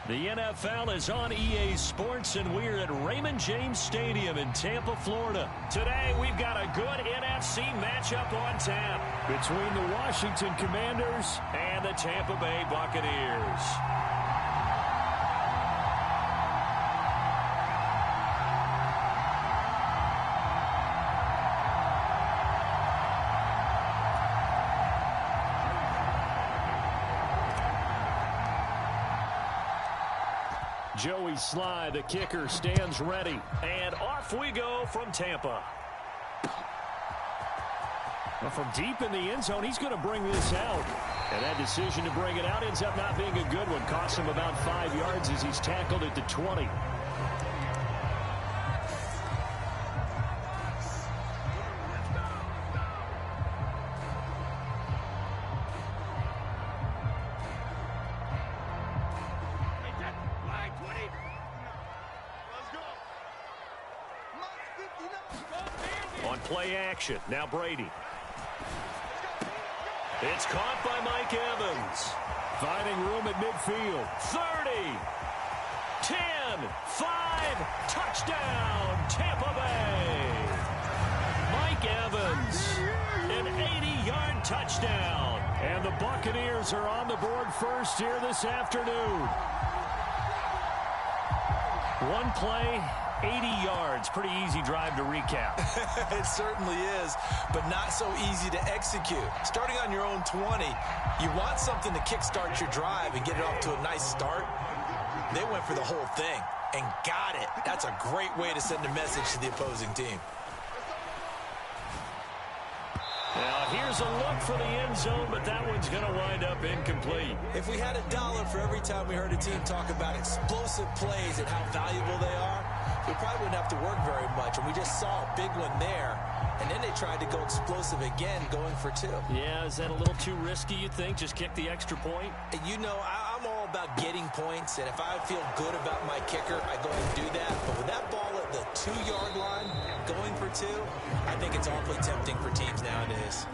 The NFL is on EA Sports, and we're at Raymond James Stadium in Tampa, Florida. Today, we've got a good NFC matchup on tap between the Washington Commanders and the Tampa Bay Buccaneers. Joey Sly, the kicker, stands ready. And off we go from Tampa. Well, from deep in the end zone, he's going to bring this out. And that decision to bring it out ends up not being a good one. Costs him about 5 yards as he's tackled at the 20. On play action, now Brady. It's caught by Mike Evans. Finding room at midfield. 30, 10, 5, touchdown, Tampa Bay. Mike Evans, an 80-yard touchdown. And the Buccaneers are on the board first here this afternoon. One play, 80 yards. Pretty easy drive to recap. It certainly is, but not so easy to execute. Starting on your own 20, you want something to kickstart your drive and get it off to a nice start. They went for the whole thing and got it. That's a great way to send a message to the opposing team. Now, here's a look for the end zone, but that one's going to wind up incomplete. If we had $1 for every time we heard a team talk about explosive plays and how valuable they are, we probably wouldn't have to work very much. And we just saw a big one there, and then they tried to go explosive again, going for 2. Yeah, is that a little too risky, you think? Just kick the extra point? And you know, I'm all about getting points, and if I feel good about my kicker, I go and do that. But with that ball at the 2-yard line, going for 2, I think it's awfully tempting for teams nowadays.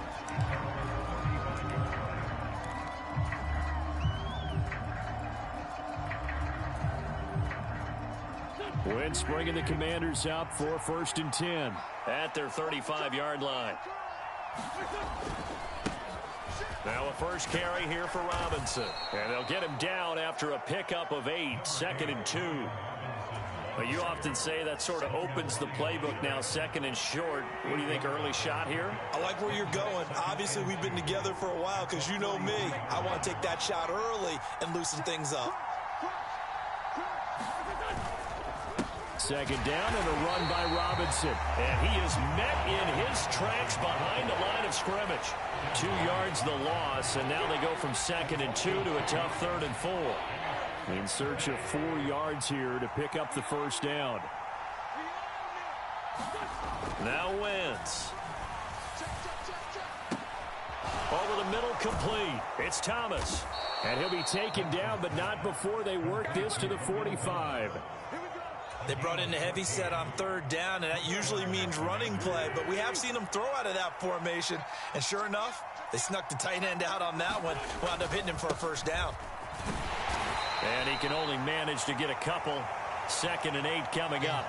Wentz bringing the Commanders out for 1st and 10 at their 35-yard line. Now a first carry here for Robinson. And they'll get him down after a pickup of 8, 2nd and 2. But you often say that sort of opens the playbook now, 2nd and short. What do you think, early shot here? I like where you're going. Obviously, we've been together for a while because you know me. I want to take that shot early and loosen things up. 2nd down and a run by Robinson. And he is met in his tracks behind the line of scrimmage. 2 yards the loss, and now they go from 2nd and 2 to a tough 3rd and 4. In search of 4 yards here to pick up the first down. Now Wentz. Over the middle, complete. It's Thomas. And he'll be taken down, but not before they work this to the 45. They brought in the heavy set on 3rd down, and that usually means running play. But we have seen them throw out of that formation. And sure enough, they snuck the tight end out on that one. Wound up hitting him for a first down. And he can only manage to get a couple. 2nd and 8 coming up.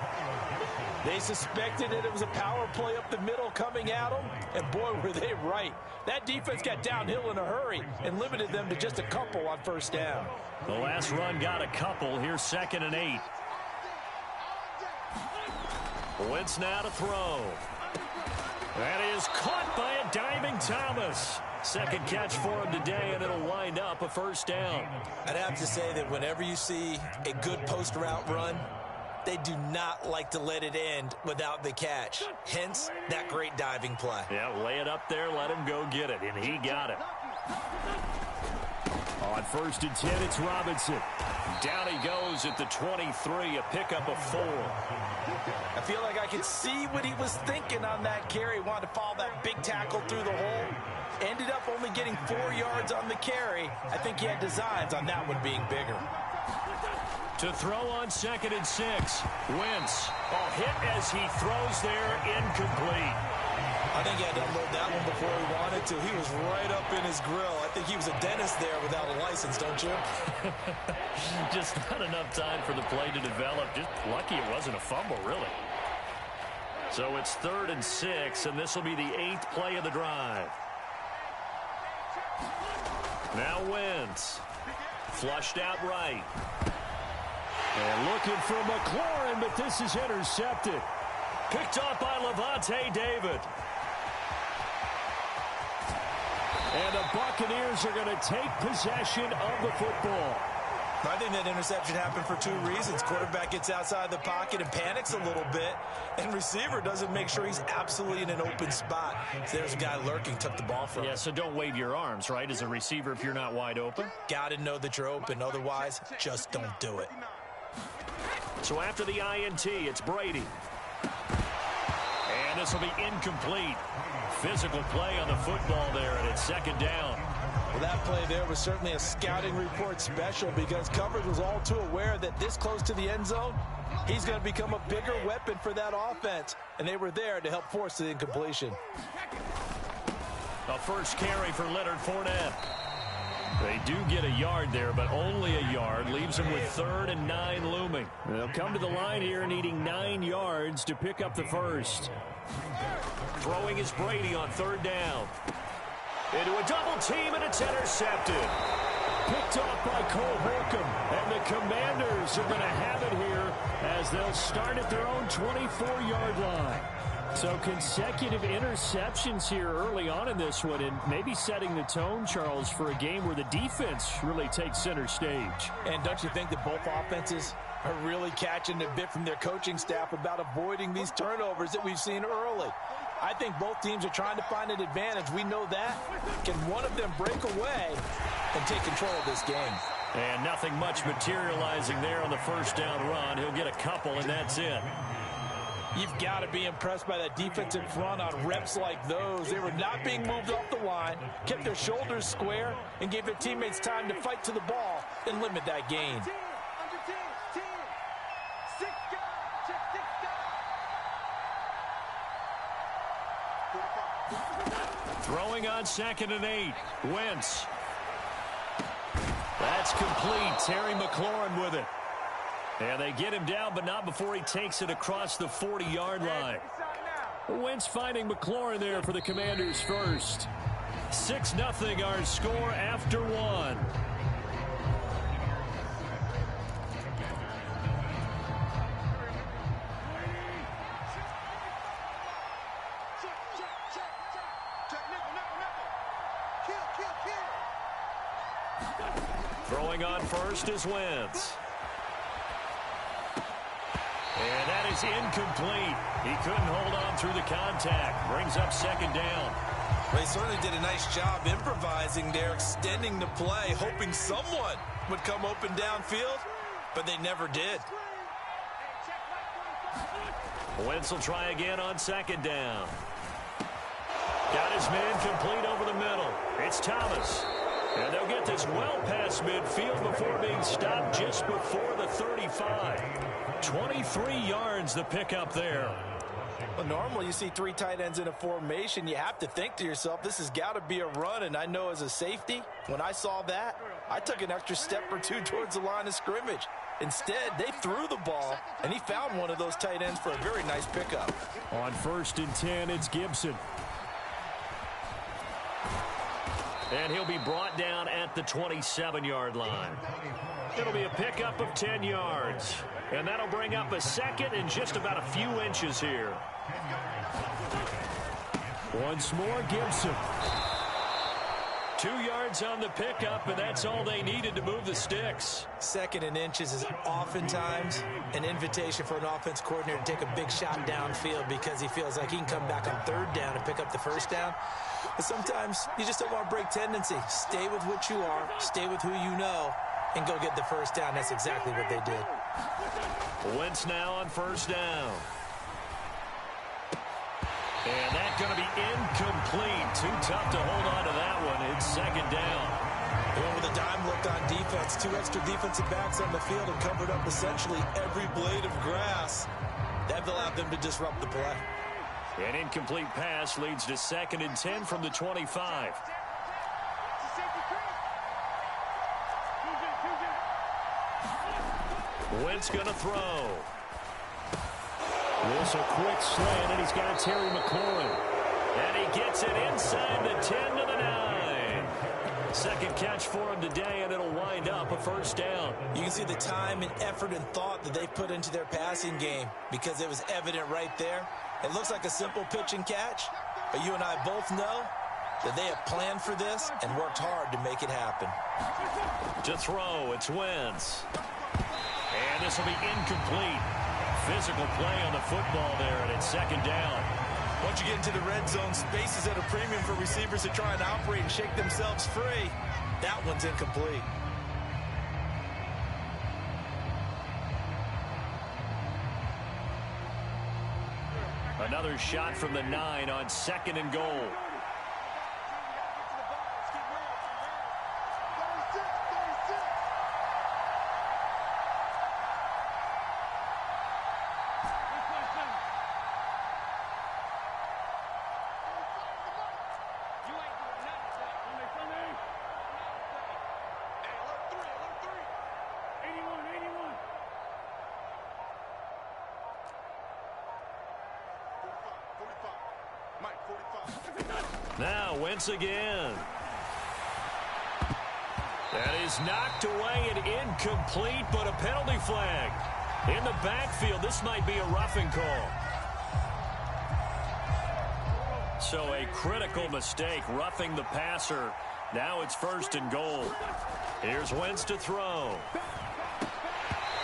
They suspected that it was a power play up the middle coming at them. And boy, were they right. That defense got downhill in a hurry and limited them to just a couple on 1st down. The last run got a couple. Here's 2nd and 8. Wentz now to throw. That is caught by a diving Thomas. 2nd catch for him today, and it'll wind up a first down. I'd have to say that whenever you see a good post route run, they do not like to let it end without the catch. Hence, that great diving play. Yeah, lay it up there, let him go get it, and he got it. On 1st and 10, it's Robinson. Down he goes at the 23, a pickup of 4. I feel like I could see what he was thinking on that carry. Wanted to follow that big tackle through the hole. Ended up only getting 4 yards on the carry. I think he had designs on that one being bigger. To throw on 2nd and 6. Wentz, a hit as he throws there, incomplete. I think he had to unload that one before he wanted to. He was right up in his grill. I think he was a dentist there without a license, don't you? Just not enough time for the play to develop. Just lucky it wasn't a fumble, really. So it's 3rd and 6, and this will be the 8th play of the drive. Now Wentz. Flushed out right. And looking for McLaurin, but this is intercepted. Picked off by Levante David. And the Buccaneers are going to take possession of the football. I think that interception happened for 2 reasons. Quarterback gets outside the pocket and panics a little bit, and receiver doesn't make sure he's absolutely in an open spot. So there's a guy lurking, took the ball from him. Yeah, so don't wave your arms, right, as a receiver if you're not wide open. Got to know that you're open. Otherwise, just don't do it. So after the INT, it's Brady. And this will be incomplete. Physical play on the football there, and it's 2nd down. Well, that play there was certainly a scouting report special because coverage was all too aware that this close to the end zone, he's going to become a bigger weapon for that offense, and they were there to help force the incompletion. A first carry for Leonard Fournette. They do get a yard there, but only a yard. Leaves them with 3rd and 9 looming. They'll come to the line here needing 9 yards to pick up the first. Throwing is Brady on 3rd down. Into a double team, and it's intercepted. Picked off by Cole Holcomb, and the Commanders are going to have it here as they'll start at their own 24-yard line. So consecutive interceptions here early on in this one, and maybe setting the tone, Charles, for a game where the defense really takes center stage. And don't you think that both offenses are really catching a bit from their coaching staff about avoiding these turnovers that we've seen early? I think both teams are trying to find an advantage. We know that. Can one of them break away and take control of this game? And nothing much materializing there on the first down run. He'll get a couple, and that's it. You've got to be impressed by that defensive front on reps like those. They were not being moved off the line, kept their shoulders square, and gave their teammates time to fight to the ball and limit that gain. Throwing on 2nd and 8. Wentz. That's complete. Terry McLaurin with it. And they get him down, but not before he takes it across the 40-yard line. Wentz finding McLaurin there for the Commanders first. 6-0 our score after 1. Throwing on first is Wentz. And that is incomplete. He couldn't hold on through the contact. Brings up 2nd down. Well, he certainly did a nice job improvising there, extending the play, hoping someone would come open downfield, but they never did. Wentz will try again on 2nd down. Got his man complete over the middle. It's Thomas. And they'll get this well past midfield before being stopped just before the 35. 23 yards the pickup there. Well, normally you see 3 tight ends in a formation. You have to think to yourself, this has got to be a run. And I know as a safety, when I saw that, I took an extra step or 2 towards the line of scrimmage. Instead, they threw the ball, and he found one of those tight ends for a very nice pickup. On 1st and 10, it's Gibson. And he'll be brought down at the 27-yard line. It'll be a pickup of 10 yards. And that'll bring up a 2nd and just about a few inches here. Once more, Gibson. 2 yards on the pickup, and that's all they needed to move the sticks. 2nd and inches is oftentimes an invitation for an offense coordinator to take a big shot downfield because he feels like he can come back on 3rd down and pick up the 1st down. But sometimes you just don't want to break tendency. Stay with what you are, stay with who you know, and go get the 1st down. That's exactly what they did. Wentz now on 1st down. And that's going to be incomplete. Too tough to hold on to that one. It's 2nd down. Well, with a dime look on defense, 2 extra defensive backs on the field and covered up essentially every blade of grass. That allowed them to disrupt the play. An incomplete pass leads to 2nd and 10 from the 25. Wentz going to throw. This a quick slant, and he's got Terry McLaurin. And he gets it inside the 10 to the 9. Second catch for him today, and it'll wind up a first down. You can see the time and effort and thought that they put into their passing game because it was evident right there. It looks like a simple pitch and catch, but you and I both know that they have planned for this and worked hard to make it happen. To throw, it's Wentz. And this will be incomplete. Physical play on the football there, and it's 2nd down. Once you get into the red zone, space is at a premium for receivers to try and operate and shake themselves free. That one's incomplete. Another shot from the 9 on 2nd and goal. Now Wentz again. That is knocked away and incomplete, but a penalty flag. In the backfield, this might be a roughing call. So a critical mistake, roughing the passer. Now it's 1st and goal. Here's Wentz to throw.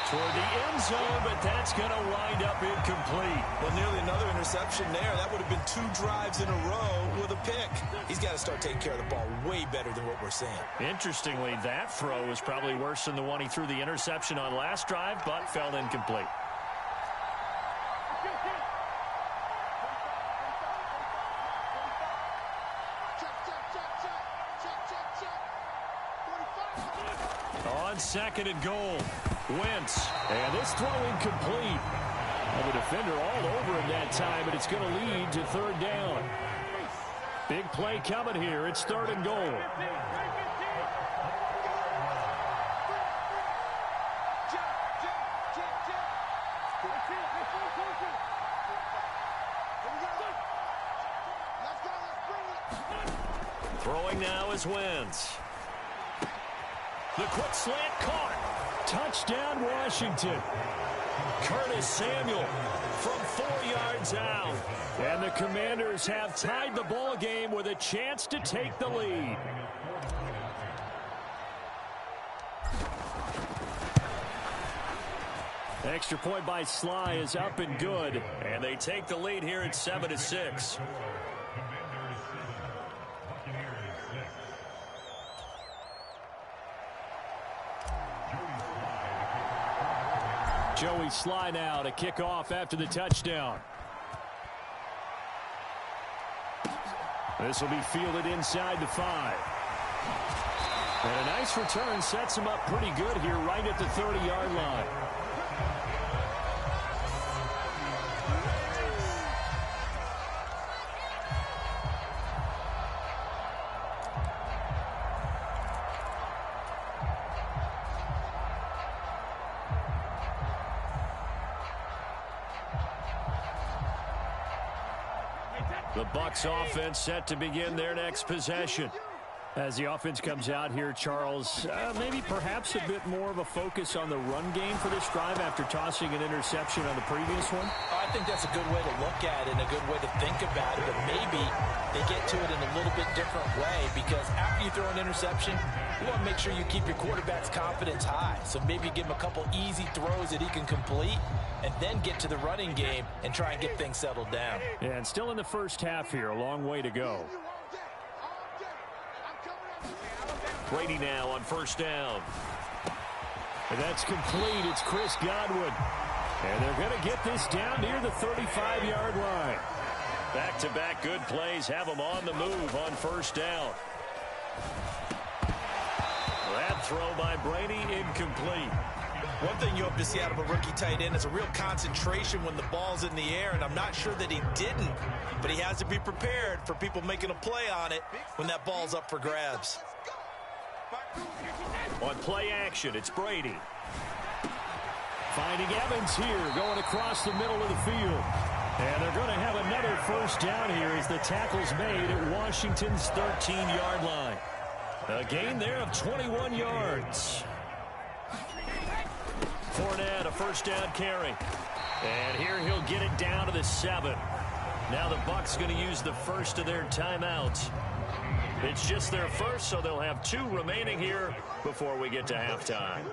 Toward the end zone, but that's going to wind up incomplete. Well, nearly another interception there. That would have been 2 drives in a row with a pick. He's got to start taking care of the ball way better than what we're seeing. Interestingly, that throw was probably worse than the one he threw the interception on last drive, but fell incomplete. On 2nd and goal. Wentz, and this throw incomplete. Well, the defender all over him that time, but it's going to lead to 3rd down. Big play coming here. It's 3rd and goal. Throwing now is Wentz. The quick slant caught. Touchdown, Washington. Curtis Samuel from 4 yards out. And the Commanders have tied the ball game with a chance to take the lead. Extra point by Sly is up and good. And they take the lead here at 7-6. Joey Sly now to kick off after the touchdown. This will be fielded inside the 5. And a nice return sets him up pretty good here right at the 30-yard line. The Bucs offense set to begin their next possession. As the offense comes out here, Charles, maybe perhaps a bit more of a focus on the run game for this drive after tossing an interception on the previous one? I think that's a good way to look at it and a good way to think about it, but maybe they get to it in a little bit different way because after you throw an interception, you want to make sure you keep your quarterback's confidence high. So maybe give him a couple easy throws that he can complete and then get to the running game and try and get things settled down. Yeah, and still in the first half here, a long way to go. Brady now on 1st down. And that's complete. It's Chris Godwin. And they're going to get this down near the 35-yard line. Back-to-back good plays have them on the move on 1st down. That throw by Brady incomplete. One thing you hope to see out of a rookie tight end is a real concentration when the ball's in the air, and I'm not sure that he didn't, but he has to be prepared for people making a play on it when that ball's up for grabs. On play action, it's Brady. Finding Evans here, going across the middle of the field. And they're going to have another first down here as the tackle's made at Washington's 13-yard line. A gain there of 21 yards. Fournette, a first down carry. And here he'll get it down to the 7. Now the Bucs going to use the first of their timeouts. It's just their first, so they'll have 2 remaining here before we get to halftime.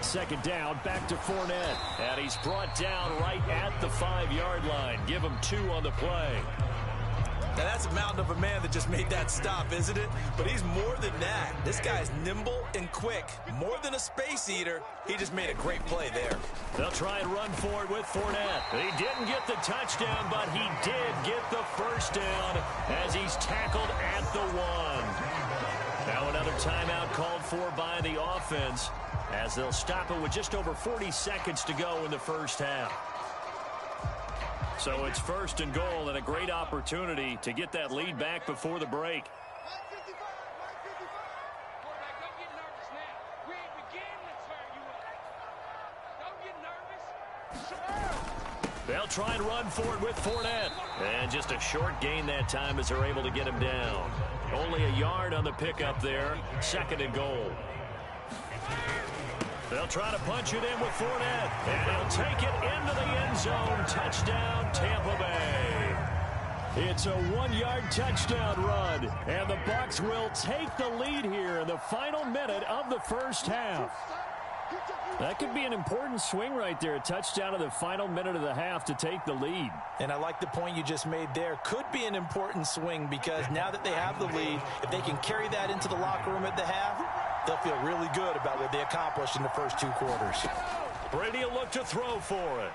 Second down, back to Fournette. And he's brought down right at the 5-yard line. Give him 2 on the play. Now that's a mountain of a man that just made that stop, isn't it? But he's more than that. This guy's nimble and quick. More than a space eater, he just made a great play there. They'll try and run for it with Fournette. He didn't get the touchdown, but he did get the first down as he's tackled at the 1. Now another timeout called for by the offense as they'll stop it with just over 40 seconds to go in the first half. So it's first and goal and a great opportunity to get that lead back before the break. They'll try and run for it with Fournette. And just a short gain that time as they're able to get him down. Only a yard on the pickup there. Second and goal. They'll try to punch it in with Fournette. And he'll take it into the end zone. Touchdown, Tampa Bay. It's a 1-yard touchdown run. And the Bucs will take the lead here in the final minute of the first half. That could be an important swing right there. A touchdown in the final minute of the half to take the lead. And I like the point you just made there. Could be an important swing because now that they have the lead, if they can carry that into the locker room at the half, they'll feel really good about what they accomplished in the first 2 quarters. Brady will look to throw for it.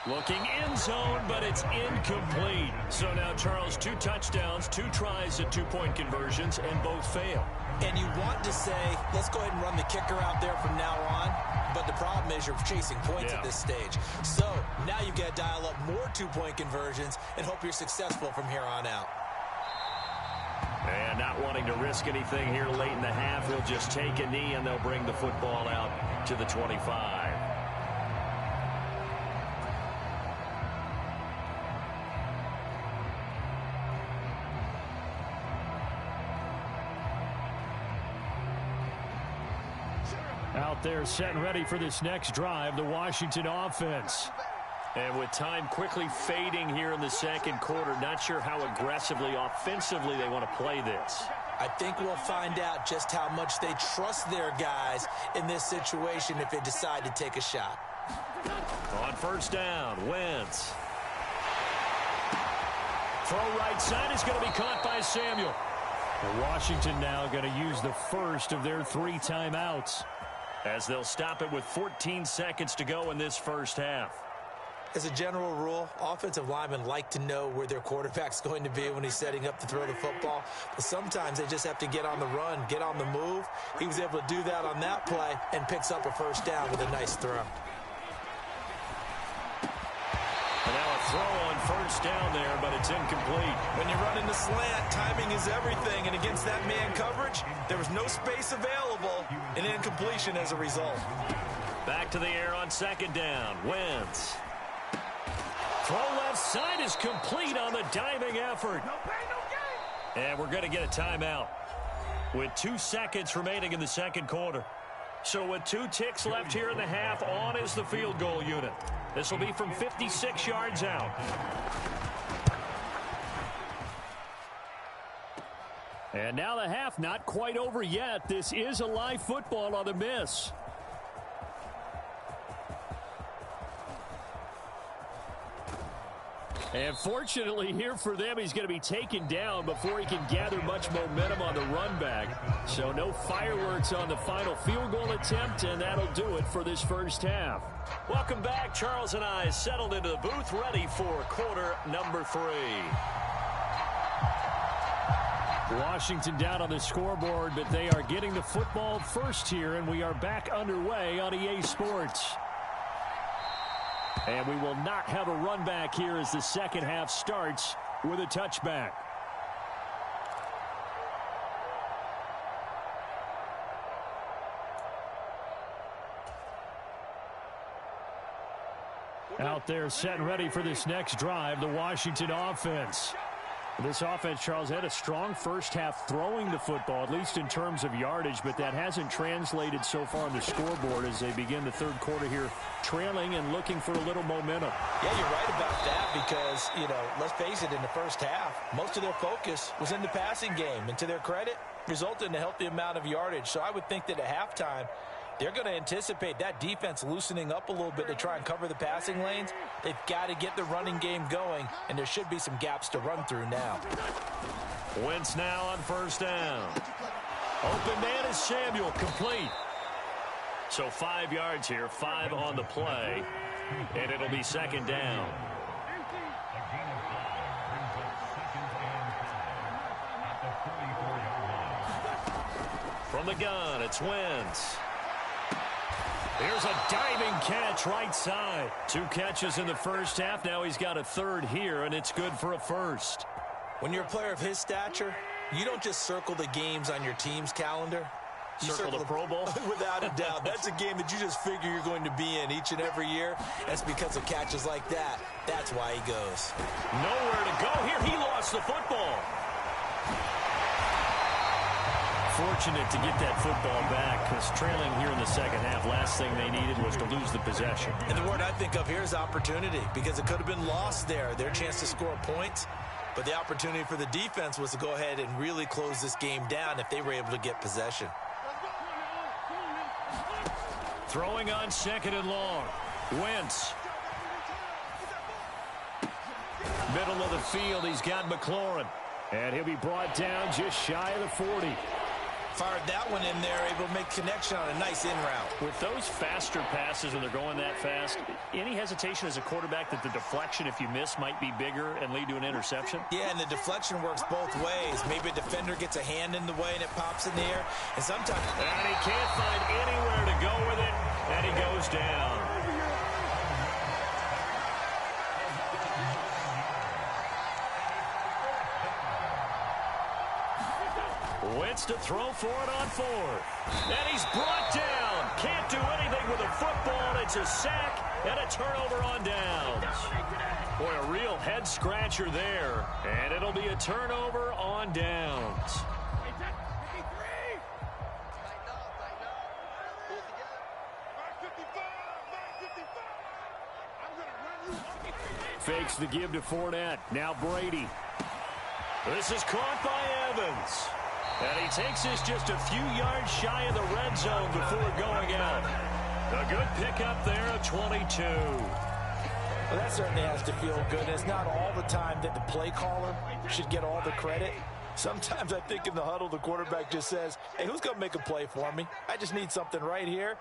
Looking end zone, but it's incomplete. So now, Charles, 2 touchdowns, 2 tries at 2-point conversions, and both fail. And you want to say, let's go ahead and run the kicker out there from now on. But the problem is you're chasing points at this stage. So now you've got to dial up more 2-point conversions and hope you're successful from here on out. And not wanting to risk anything here late in the half, he'll just take a knee and they'll bring the football out to the 25. Out there set and ready for this next drive, the Washington offense. And with time quickly fading here in the second quarter, not sure how aggressively, offensively they want to play this. I think we'll find out just how much they trust their guys in this situation if they decide to take a shot. On first down, Wentz. Throw right side is going to be caught by Samuel. And Washington now going to use the first of their 3 timeouts as they'll stop it with 14 seconds to go in this first half. As a general rule, offensive linemen like to know where their quarterback's going to be when he's setting up to throw the football. But sometimes they just have to get on the run, get on the move. He was able to do that on that play and picks up a first down with a nice throw. And now a throw on first down there, but it's incomplete. When you're running the slant, timing is everything. And against that man coverage, there was no space available, and incompletion as a result. Back to the air on second down. Wentz. Throw left side is complete on the diving effort. And we're going to get a timeout with 2 seconds remaining in the second quarter. So with 2 ticks left here in the half, on is the field goal unit. This will be from 56 yards out. And now the half not quite over yet. This is a live football on the miss. And fortunately here for them, he's going to be taken down before he can gather much momentum on the run back. So no fireworks on the final field goal attempt, and that'll do it for this first half. Welcome back. Charles and I settled into the booth, ready for quarter number 3. Washington down on the scoreboard, but they are getting the football first here, and we are back underway on EA Sports. And we will not have a run back here as the second half starts with a touchback. Out there set and ready for this next drive, the Washington offense. This offense, Charles, had a strong first half throwing the football, at least in terms of yardage, but that hasn't translated so far on the scoreboard as they begin the third quarter here, trailing and looking for a little momentum. Yeah, you're right about that because, let's face it, in the first half, most of their focus was in the passing game. And to their credit, resulted in a healthy amount of yardage. So I would think that at halftime, they're going to anticipate that defense loosening up a little bit to try and cover the passing lanes. They've got to get the running game going, and there should be some gaps to run through now. Wentz now on first down. Open man is Samuel, complete. So 5 yards here, 5 on the play, and it'll be second down. From the gun, it's Wentz. Here's a diving catch right side. 2 catches in the first half. Now he's got a third here, and it's good for a first. When you're a player of his stature, you don't just circle the games on your team's calendar. You circle the Pro Bowl? Without a doubt. That's a game that you just figure you're going to be in each and every year. That's because of catches like that. That's why he goes. Nowhere to go here. He lost the football. Fortunate to get that football back because trailing here in the second half, last thing they needed was to lose the possession. And the word I think of here is opportunity because it could have been lost there. Their chance to score points. But the opportunity for the defense was to go ahead and really close this game down if they were able to get possession. Throwing on second and long. Wentz. Middle of the field, he's got McLaurin. And he'll be brought down just shy of the 40. Fired that one in there, able to make connection on a nice in route. With those faster passes when they're going that fast, any hesitation as a quarterback that the deflection, if you miss, might be bigger and lead to an interception? Yeah, and the deflection works both ways. Maybe a defender gets a hand in the way and it pops in the air. And sometimes... And he can't find anywhere to go with it, and he goes down. Wentz to throw for it on 4th. And he's brought down. Can't do anything with a football. It's a sack and a turnover on downs. Boy, a real head-scratcher there. And it'll be a turnover on downs. Fakes the give to Fournette. Now Brady. This is caught by Evans. And he takes this just a few yards shy of the red zone before going out. A good pickup there at 22. Well, that certainly has to feel good. And it's not all the time that the play caller should get all the credit. Sometimes I think in the huddle, the quarterback just says, hey, who's going to make a play for me? I just need something right here.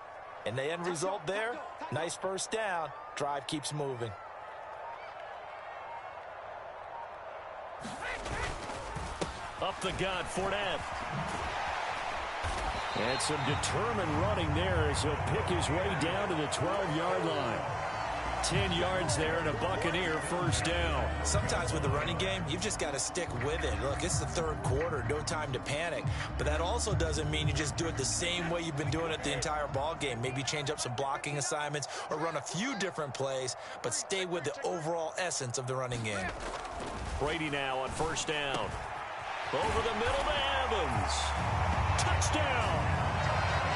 And the end result there, nice first down. Drive keeps moving. Up the gut, Fournette. And some determined running there as he'll pick his way down to the 12-yard line. 10 yards there and a Buccaneer first down. Sometimes with the running game, you've just got to stick with it. Look, it's the third quarter, no time to panic. But that also doesn't mean you just do it the same way you've been doing it the entire ball game. Maybe change up some blocking assignments or run a few different plays, but stay with the overall essence of the running game. Brady now on first down. Over the middle to Evans. Touchdown.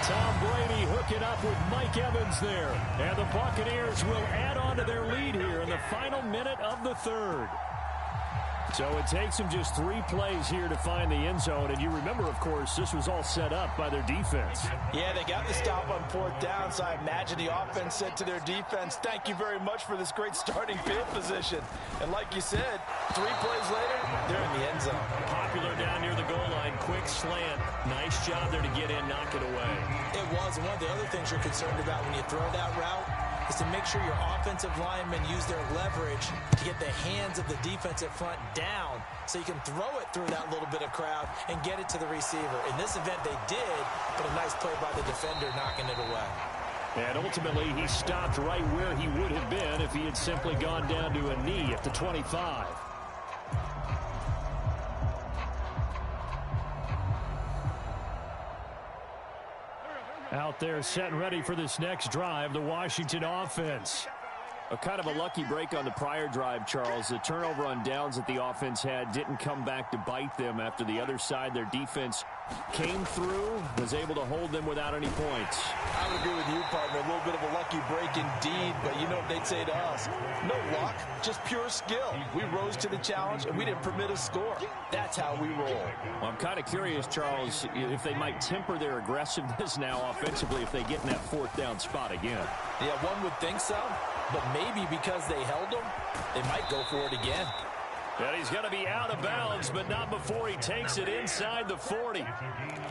Tom Brady hooking up with Mike Evans there. And the Buccaneers will add on to their lead here in the final minute of the third. So it takes them just 3 plays here to find the end zone. And you remember, of course, this was all set up by their defense. Yeah, they got the stop on 4th down, so I imagine the offense said to their defense, thank you very much for this great starting field position. And like you said, 3 plays later, they're in the end zone. Popular down near the goal line, quick slant. Nice job there to get in, knock it away. It was, and one of the other things you're concerned about when you throw that route is to make sure your offensive linemen use their leverage to get the hands of the defensive front down so you can throw it through that little bit of crowd and get it to the receiver. In this event, they did, but a nice play by the defender knocking it away. And ultimately, he stopped right where he would have been if he had simply gone down to a knee at the 25. Out there set and ready for this next drive, the Washington offense. A kind of a lucky break on the prior drive, Charles. The turnover on downs that the offense had didn't come back to bite them after the other side. Their defense came through, was able to hold them without any points. I would agree with you, partner. A little bit of a lucky break indeed, but you know what they'd say to us. No luck, just pure skill. We rose to the challenge, and we didn't permit a score. That's how we roll. Well, I'm kind of curious, Charles, if they might temper their aggressiveness now offensively if they get in that fourth down spot again. Yeah, one would think so, but maybe because they held them, they might go for it again. And he's going to be out of bounds, but not before he takes it inside the 40.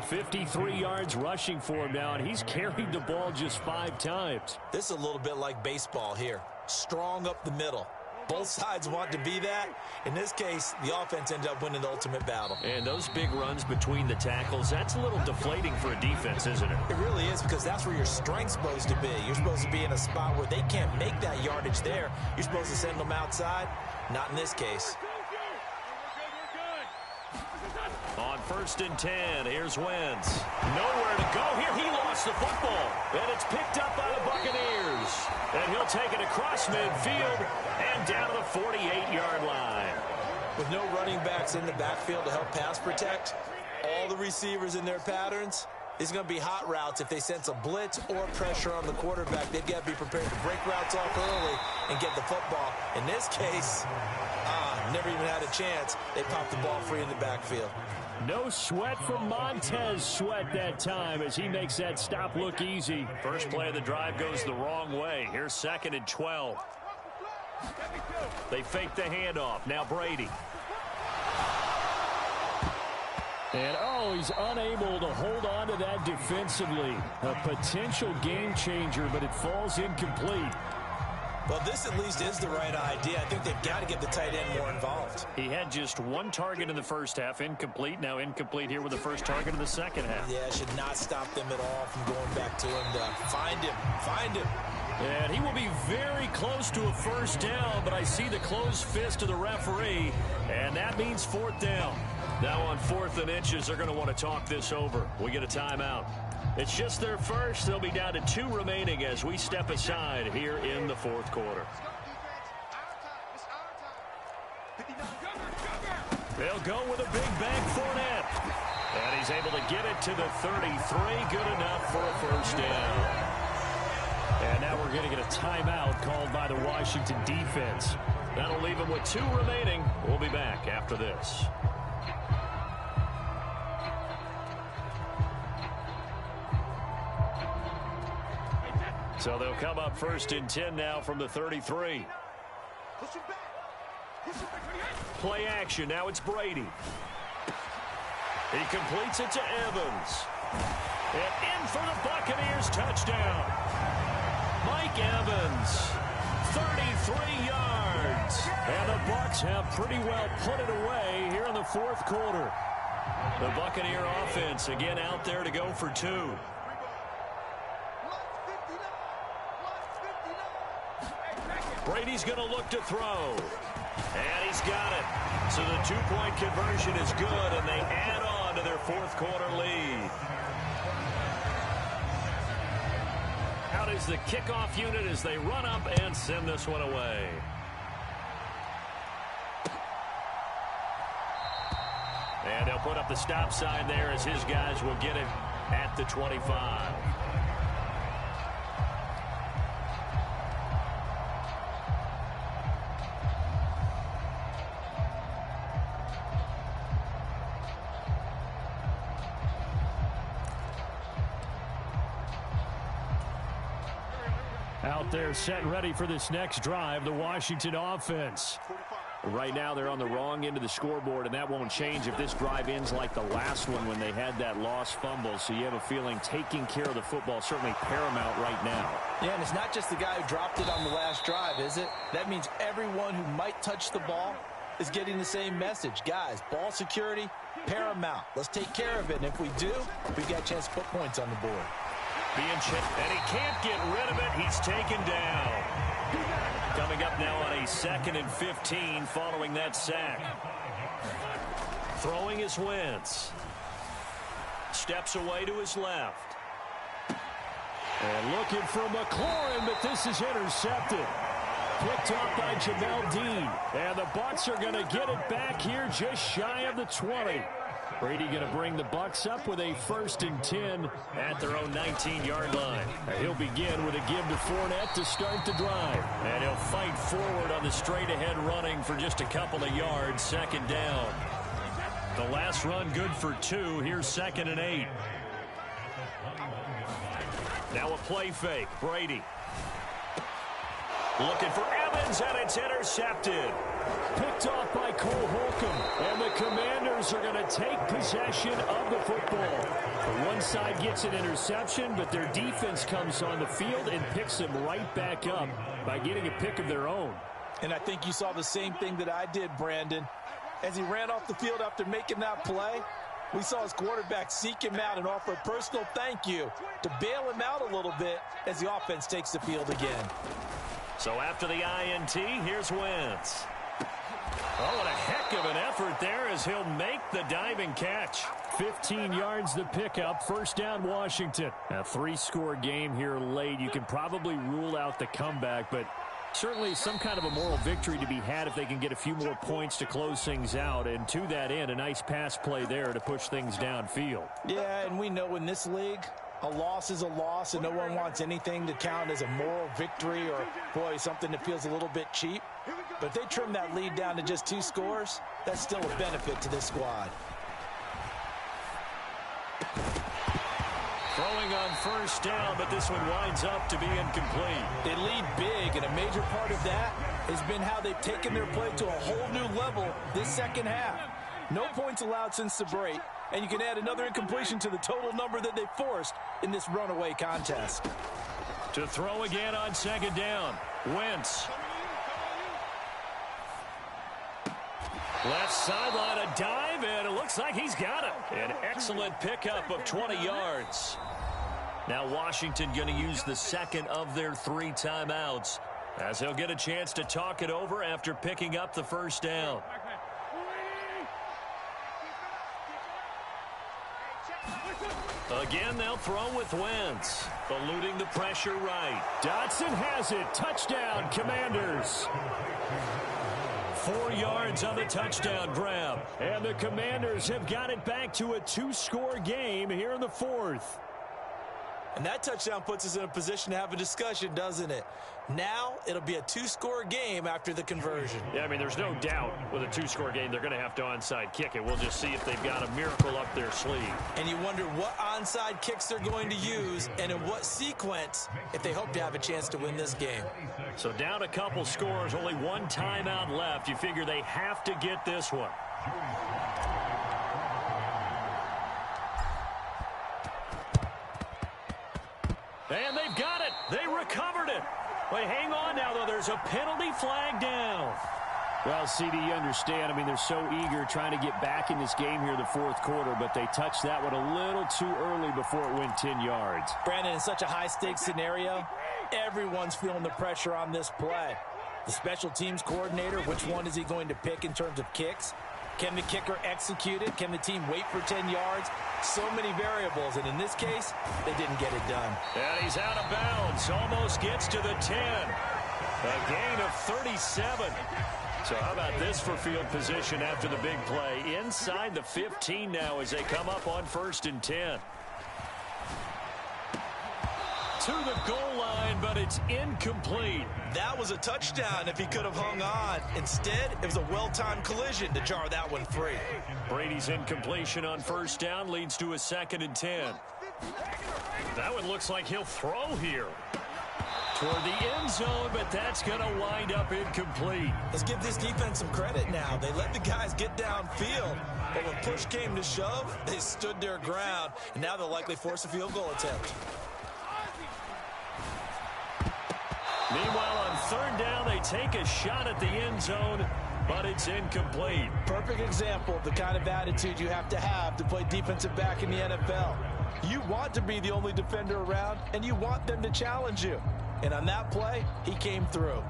53 yards rushing for him now, and he's carried the ball just 5 times. This is a little bit like baseball here. Strong up the middle. Both sides want to be that. In this case, the offense ended up winning the ultimate battle. And those big runs between the tackles, that's a little deflating for a defense, isn't it? It really is, because that's where your strength's supposed to be. You're supposed to be in a spot where they can't make that yardage there. You're supposed to send them outside. Not in this case. On 1st and 10, here's Wentz. Nowhere to go here. He lost the football. And it's picked up by the Buccaneers. And he'll take it across midfield and down to the 48-yard line. With no running backs in the backfield to help pass protect, all the receivers in their patterns, these are going to be hot routes if they sense a blitz or pressure on the quarterback. They've got to be prepared to break routes off early and get the football. In this case, never even had a chance. They popped the ball free in the backfield. No sweat from Montez Sweat that time as he makes that stop look easy. First play of the drive goes the wrong way. Here's 2nd and 12. They fake the handoff. Now Brady. And, he's unable to hold on to that defensively. A potential game changer, but it falls incomplete. Well, this at least is the right idea. I think they've got to get the tight end more involved. He had just 1 target in the first half, incomplete. Now incomplete here with the first target in the second half. Yeah, it should not stop them at all from going back to him to find him. And he will be very close to a first down, but I see the closed fist of the referee, and that means 4th down. Now on 4th and inches, they're going to want to talk this over. We get a timeout. It's just their first. They'll be down to 2 remaining as we step aside here in the 4th quarter. They'll go with a big bang Fournette. And he's able to get it to the 33. Good enough for a first down. And now we're going to get a timeout called by the Washington defense. That'll leave them with 2 remaining. We'll be back after this. So they'll come up 1st and 10 now from the 33. Play action. Now it's Brady. He completes it to Evans. And in for the Buccaneers touchdown. Mike Evans, 33 yards. And the Bucs have pretty well put it away here in the 4th quarter. The Buccaneer offense again out there to go for 2. Brady's going to look to throw. And he's got it. So the 2-point conversion is good, and they add on to their 4th quarter lead. Out is the kickoff unit as they run up and send this one away. And they'll put up the stop sign there as his guys will get it at the 25. Out there set and ready for this next drive, the Washington offense. Right now they're on the wrong end of the scoreboard, and that won't change if this drive ends like the last one when they had that lost fumble. So you have a feeling taking care of the football certainly paramount right now. Yeah, and it's not just the guy who dropped it on the last drive, is it? That means everyone who might touch the ball is getting the same message. Guys, ball security, paramount. Let's take care of it, and if we do, we've got a chance to put points on the board. Being chipped, and he can't get rid of it. He's taken down. Coming up now on a 2nd and 15 following that sack. Throwing is Wentz. Steps away to his left. And looking for McLaurin, but this is intercepted. Picked off by Jamel Dean. And the Bucs are going to get it back here just shy of the 20. Brady going to bring the Bucs up with a 1st and 10 at their own 19-yard line. He'll begin with a give to Fournette to start the drive. And he'll fight forward on the straight-ahead running for just a couple of yards. 2nd down. The last run good for 2. Here's 2nd and 8. Now a play fake. Brady. Looking for Evans, and it's intercepted. Picked off by Cole Holcomb, and the Commanders are going to take possession of the football. The one side gets an interception, but their defense comes on the field and picks them right back up by getting a pick of their own. And I think you saw the same thing that I did, Brandon. As he ran off the field after making that play, we saw his quarterback seek him out and offer a personal thank you to bail him out a little bit as the offense takes the field again. So after the INT, here's Wentz. Oh, what a heck of an effort there as he'll make the diving catch. 15 yards the pickup. 1st down, Washington. A 3-score game here late. You can probably rule out the comeback, but certainly some kind of a moral victory to be had if they can get a few more points to close things out. And to that end, a nice pass play there to push things downfield. Yeah, and we know in this league, a loss is a loss, and no one wants anything to count as a moral victory or, boy, something that feels a little bit cheap. But if they trim that lead down to just 2 scores, that's still a benefit to this squad. Throwing on 1st down, but this one winds up to be incomplete. They lead big, and a major part of that has been how they've taken their play to a whole new level this 2nd half. No points allowed since the break, and you can add another incompletion to the total number that they forced in this runaway contest. To throw again on 2nd down. Wentz. Left sideline, a dive, and it looks like he's got it. An excellent pickup of 20 yards. Now Washington going to use the 2nd of their 3 timeouts as he'll get a chance to talk it over after picking up the 1st down. Again, they'll throw with Wentz. Eluding the pressure right. Dotson has it. Touchdown, Commanders. 4 yards on the touchdown grab. And the Commanders have got it back to a 2-score game here in the 4th. And that touchdown puts us in a position to have a discussion, doesn't it? Now it'll be a 2-score game after the conversion. Yeah, I mean, there's no doubt with a 2-score game they're going to have to onside kick it. We'll just see if they've got a miracle up their sleeve. And you wonder what onside kicks they're going to use and in what sequence if they hope to have a chance to win this game. So down a couple scores, only 1 timeout left. You figure they have to get this one. And they've got it. They recovered it. Wait, hang on now, though. There's a penalty flag down. Well, CD, you understand. I mean, they're so eager trying to get back in this game here in the 4th quarter, but they touched that one a little too early before it went 10 yards. Brandon, in such a high-stakes scenario, everyone's feeling the pressure on this play. The special teams coordinator, which one is he going to pick in terms of kicks? Can the kicker execute it? Can the team wait for 10 yards? So many variables, and in this case, they didn't get it done. And he's out of bounds. Almost gets to the 10. A gain of 37. So how about this for field position after the big play? Inside the 15 now as they come up on 1st and 10. To the goal line, but it's incomplete. That was a touchdown if he could have hung on. Instead, it was a well-timed collision to jar that one free. Brady's incompletion on 1st down leads to a 2nd and 10. That one looks like he'll throw here. toward the end zone, but that's going to wind up incomplete. Let's give this defense some credit now. They let the guys get downfield, but when push came to shove, they stood their ground, and now they'll likely force a field goal attempt. Meanwhile, on third down, they take a shot at the end zone, but it's incomplete. Perfect example of the kind of attitude you have to play defensive back in the NFL. You want to be the only defender around, and you want them to challenge you. And on that play, he came through.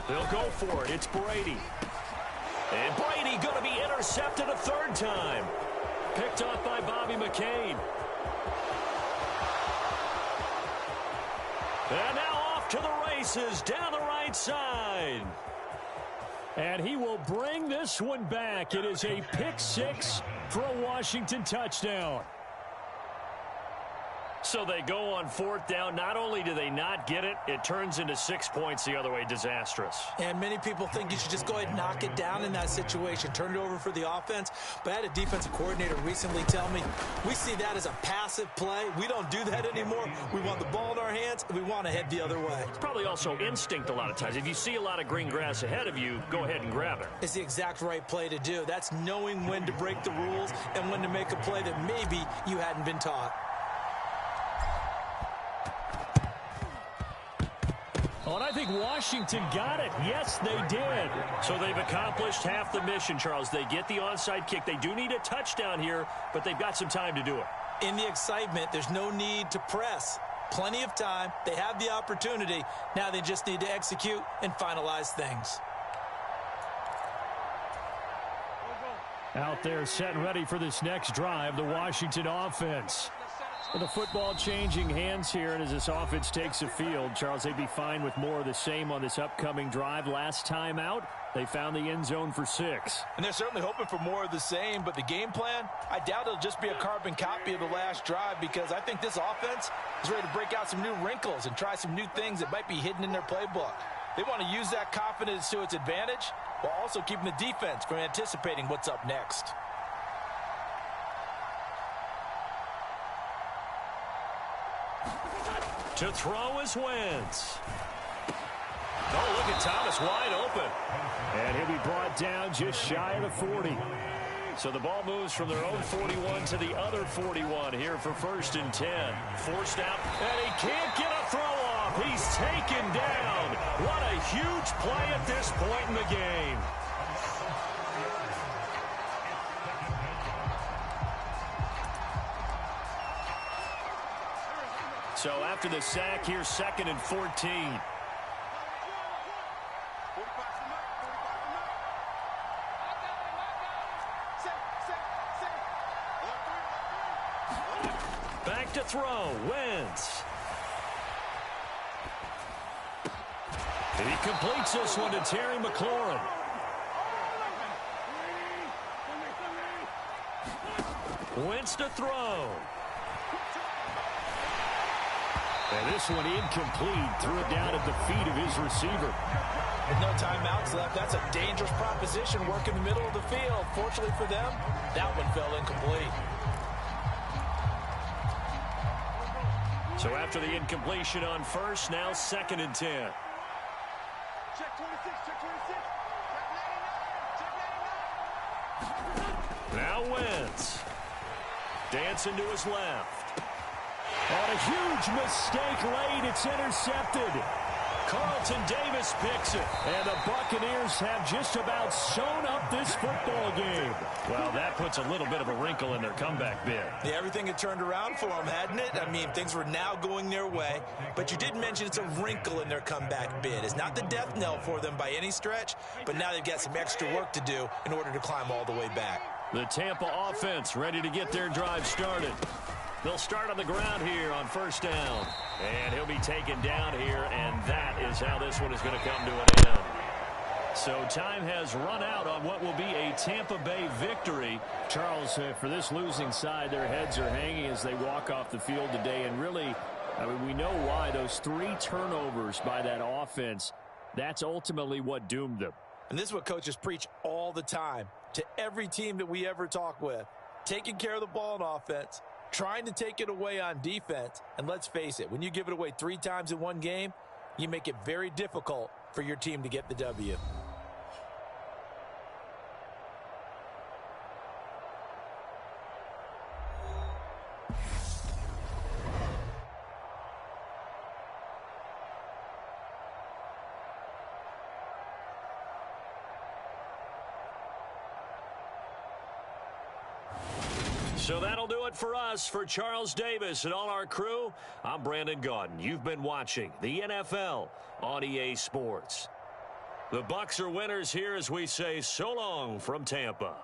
They'll go for it. It's Brady. And Brady going to be intercepted a third time. Picked off by Bobby McCain. And now off to the races down the right side. And he will bring this one back. It is a pick six for a Washington touchdown. So they go on fourth down. Not only do they not get it, it turns into 6 points the other way. Disastrous. And many people think you should just go ahead and knock it down in that situation. Turn it over for the offense. But I had a defensive coordinator recently tell me, we see that as a passive play. We don't do that anymore. We want the ball in our hands, and we want to head the other way. It's probably also instinct a lot of times. If you see a lot of green grass ahead of you, go ahead and grab it. It's the exact right play to do. That's knowing when to break the rules and when to make a play that maybe you hadn't been taught. Oh, and I think Washington got it. Yes, they did. So they've accomplished half the mission, Charles. They get the onside kick. They do need a touchdown here, but they've got some time to do it. In the excitement, there's no need to press. Plenty of time. They have the opportunity. Now they just need to execute and finalize things. Out there set and ready for this next drive, the Washington offense. With the football changing hands here, and as this offense takes the field, Charles, they'd be fine with more of the same on this upcoming drive. Last time out, they found the end zone for 6. And they're certainly hoping for more of the same, but the game plan, I doubt it'll just be a carbon copy of the last drive, because I think this offense is ready to break out some new wrinkles and try some new things that might be hidden in their playbook. They want to use that confidence to its advantage while also keeping the defense from anticipating what's up next. To throw is Wentz. Oh, look at Thomas wide open. And he'll be brought down just shy of the 40. So the ball moves from their own 41 to the other 41 here for 1st and 10. Forced out, and he can't get a throw off. He's taken down. What a huge play at this point in the game. So after the sack, here's 2nd and 14. Back to throw, Wentz. And he completes this one to Terry McLaurin. Wentz to throw. And this one incomplete. Threw it down at the feet of his receiver. With no timeouts left, that's a dangerous proposition. Work in the middle of the field. Fortunately for them, that one fell incomplete. So after the incompletion on first, now 2nd and 10. Check 26, check 26. Check 99, check 99. Now Wentz. Dancing to his left. And a huge mistake late. It's intercepted. Carlton Davis picks it. And the Buccaneers have just about sewn up this football game. Well, that puts a little bit of a wrinkle in their comeback bid. Yeah, everything had turned around for them, hadn't it? I mean, things were now going their way. But you did mention it's a wrinkle in their comeback bid. It's not the death knell for them by any stretch, but now they've got some extra work to do in order to climb all the way back. The Tampa offense ready to get their drive started. They'll start on the ground here on first down. And he'll be taken down here, and that is how this one is going to come to an end. So time has run out on what will be a Tampa Bay victory. Charles, for this losing side, their heads are hanging as they walk off the field today. And really, I mean, we know why. Those 3 turnovers by that offense, that's ultimately what doomed them. And this is what coaches preach all the time to every team that we ever talk with. Taking care of the ball on offense, trying to take it away on defense. And let's face it, when you give it away 3 times in one game, you make it very difficult for your team to get the W. So that'll do it for us. For Charles Davis and all our crew, I'm Brandon Gaudin. You've been watching the NFL on EA Sports. The Bucs are winners here as we say so long from Tampa.